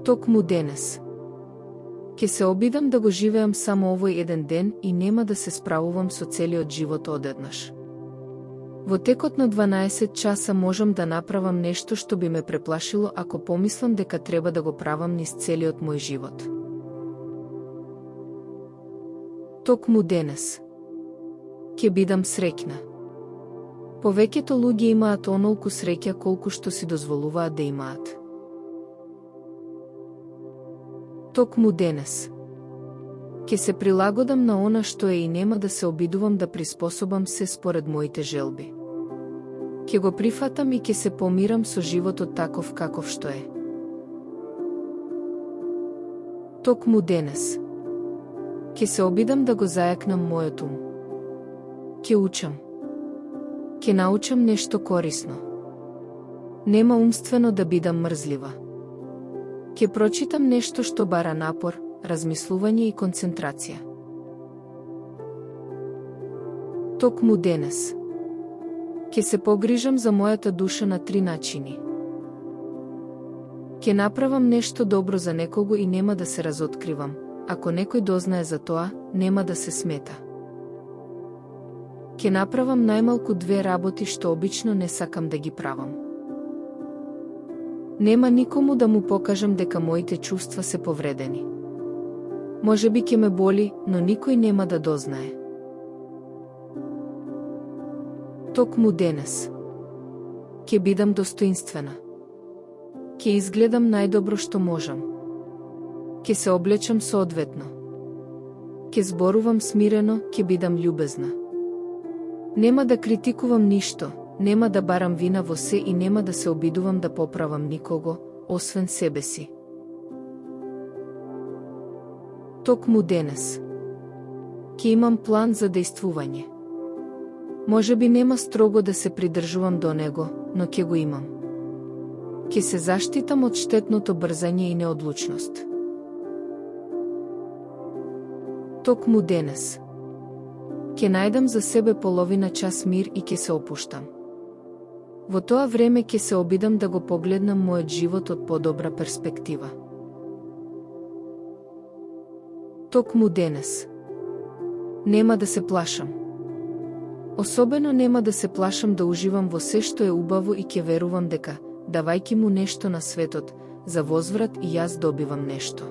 Токму денес. Ке се обидам да го живеам само овој еден ден и нема да се справувам со целиот живот одеднаш. Во текот на 12 часа можам да направам нешто што би ме преплашило ако помислам дека треба да го правам низ целиот мој живот. Токму денес. Ке бидам среќна. Повеќето луѓе имаат онолку среќа колку што си дозволуваат да имаат. Токму денес. Ке се прилагодам на она што е и нема да се обидувам да приспособам се според моите желби. Ке го прифатам и ке се помирам со животот таков каков што е. Токму денес. Ке се обидам да го зајакнам мојот ум. Ке учам. Ке научам нешто корисно. Нема умствено да бидам мрзлива. Ке прочитам нешто што бара напор, размислување и концентрација. Токму денес. Ке се погрижам за мојата душа на 3 начини. Ке направам нешто добро за некого и нема да се разоткривам. Ако некој дознае за тоа, нема да се смета. Ке направам најмалку 2 работи што обично не сакам да ги правам. Нема никому да му покажам дека моите чувства се повредени. Можеби ке ме боли, но никој нема да дознае. Токму денес. Ке бидам достоинствена. Ке изгледам најдобро што можам. Ке се облечам соодветно. Ке зборувам смирено, ке бидам љубезна. Нема да критикувам ништо, нема да барам вина во се и нема да се обидувам да поправам никого, освен себе си. Токму денес. Ке имам план за дејствување. Можеби нема строго да се придржувам до него, но ке го имам. Ке се заштитам од штетното брзање и неодлучност. Токму денес. Ке најдам за себе половина час мир и ке се опуштам. Во тоа време ке се обидам да го погледнам мојот живот од подобра перспектива. Токму денес. Нема да се плашам. Особено нема да се плашам да уживам во се што е убаво и ке верувам дека, давајќи му нешто на светот, за возврат и јас добивам нешто.